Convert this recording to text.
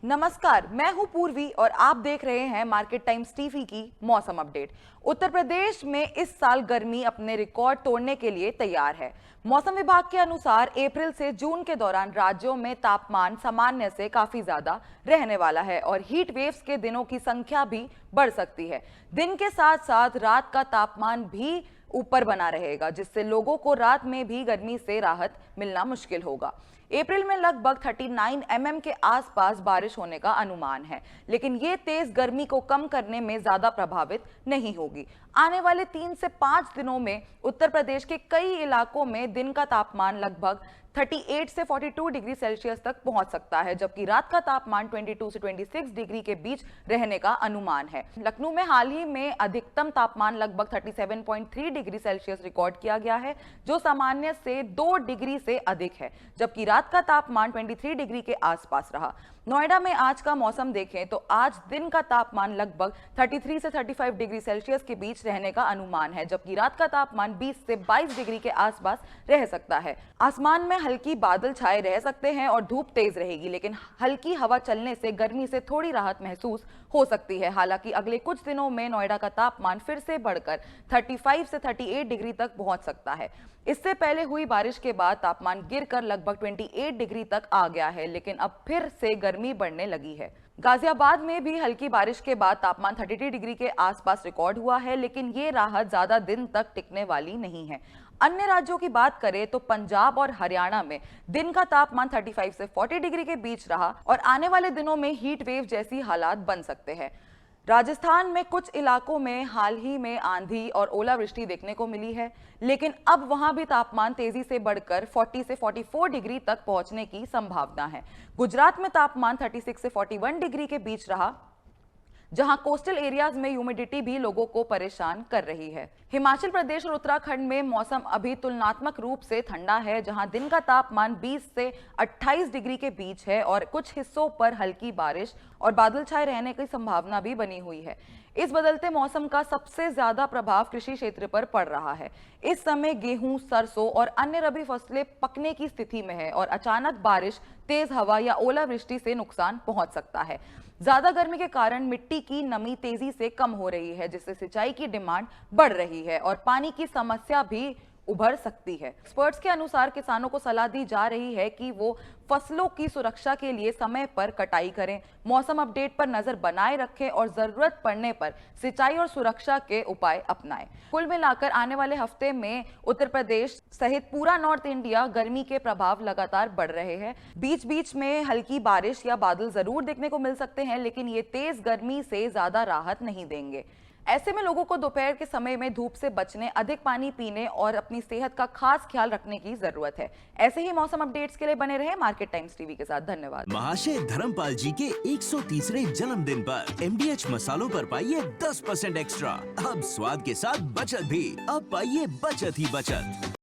नमस्कार, मैं हूं पूर्वी और आप देख रहे हैं मार्केट टाइम्स टीवी की मौसम अपडेट। उत्तर प्रदेश में इस साल गर्मी अपने रिकॉर्ड तोड़ने के लिए तैयार है। मौसम विभाग के अनुसार अप्रैल से जून के दौरान राज्यों में तापमान सामान्य से काफी ज्यादा रहने वाला है और हीट वेव्स के दिनों की संख्या भी बढ़ सकती है। दिन के साथ साथ रात का तापमान भी ऊपर बना रहेगा, जिससे लोगों को रात में भी गर्मी से राहत मिलना मुश्किल होगा। अप्रैल में लगभग 39 mm के आसपास बारिश होने का अनुमान है, लेकिन ये तेज गर्मी को कम करने में ज्यादा प्रभावित नहीं होगी। आने वाले 3 से 5 दिनों में उत्तर प्रदेश के कई इलाकों में दिन का तापमान लगभग 38 से 42 डिग्री सेल्सियस तक पहुंच सकता है, जबकि रात का तापमान 22 से 26 डिग्री के बीच रहने का अनुमान है। लखनऊ में हाल ही में अधिकतम तापमान लगभग 37.3 डिग्री सेल्सियस रिकॉर्ड किया गया है, जो सामान्य से 2 डिग्री से अधिक है, जबकि रात का तापमान 23 डिग्री के आसपास रहा। नोएडा में आज का मौसम देखें तो आज दिन का तापमान लगभग 33 से 35 डिग्री सेल्सियस के बीच रहने का अनुमान है, जबकि रात का तापमान 20 से 22 डिग्री के आसपास रह सकता है। आसमान में हल्की बादल छाए रह सकते हैं और धूप तेज रहेगी, लेकिन हल्की हवा चलने से गर्मी से थोड़ी राहत महसूस हो सकती है। हालांकि अगले कुछ दिनों में नोएडा का तापमान फिर से बढ़कर 35 से 38 डिग्री तक पहुंच सकता है। इससे पहले हुई बारिश के बाद तापमान गिरकर लगभग 28 डिग्री तक आ गया है, लेकिन अब फिर से गर्मी बढ़ने लगी है। गाजियाबाद में भी हल्की बारिश के बाद तापमान 33 डिग्री के आसपास रिकॉर्ड हुआ है, लेकिन ये राहत ज्यादा दिन तक टिकने वाली नहीं है। अन्य राज्यों की बात करें तो पंजाब और हरियाणा में दिन का तापमान 35 से 40 डिग्री के बीच रहा और आने वाले दिनों में हीट वेव जैसी हालात बन सकते हैं। राजस्थान में कुछ इलाकों में हाल ही में आंधी और ओलावृष्टि देखने को मिली है, लेकिन अब वहां भी तापमान तेजी से बढ़कर 40 से 44 डिग्री तक पहुंचने की संभावना है। गुजरात में तापमान 36 से 41 डिग्री के बीच रहा, जहां कोस्टल एरियाज में ह्यूमिडिटी भी लोगों को परेशान कर रही है। हिमाचल प्रदेश और उत्तराखंड में मौसम अभी तुलनात्मक रूप से ठंडा है, जहां दिन का तापमान 20 से 28 डिग्री के बीच है और कुछ हिस्सों पर हल्की बारिश और बादल छाए रहने की संभावना भी बनी हुई है। इस बदलते मौसम का सबसे ज्यादा प्रभाव कृषि क्षेत्र पर पड़ रहा है। इस समय गेहूं, सरसों और अन्य रबी फसलें पकने की स्थिति में है और अचानक बारिश, तेज हवा या ओलावृष्टि से नुकसान पहुंच सकता है। ज्यादा गर्मी के कारण मिट्टी की नमी तेजी से कम हो रही है, जिससे सिंचाई की डिमांड बढ़ रही है और पानी की समस्या भी उभर सकती है। एक्सपर्ट्स के अनुसार किसानों को सलाह दी जा रही है कि वो फसलों की सुरक्षा के लिए समय पर कटाई करें, मौसम अपडेट पर नजर बनाए रखें और जरूरत पड़ने पर सिंचाई और सुरक्षा के उपाय अपनाएं। कुल मिलाकर आने वाले हफ्ते में उत्तर प्रदेश सहित पूरा नॉर्थ इंडिया गर्मी के प्रभाव लगातार बढ़ रहे हैं। बीच बीच में हल्की बारिश या बादल जरूर देखने को मिल सकते हैं, लेकिन ये तेज गर्मी से ज्यादा राहत नहीं देंगे। ऐसे में लोगों को दोपहर के समय में धूप से बचने, अधिक पानी पीने और अपनी सेहत का खास ख्याल रखने की जरूरत है। ऐसे ही मौसम अपडेट्स के लिए बने रहे मार्केट टाइम्स टीवी के साथ। धन्यवाद। महाशय धर्मपाल जी के 130वें जन्मदिन पर MDH मसालों पर पाइए 10% एक्स्ट्रा। अब स्वाद के साथ बचत भी। अब पाइए बचत ही बचत।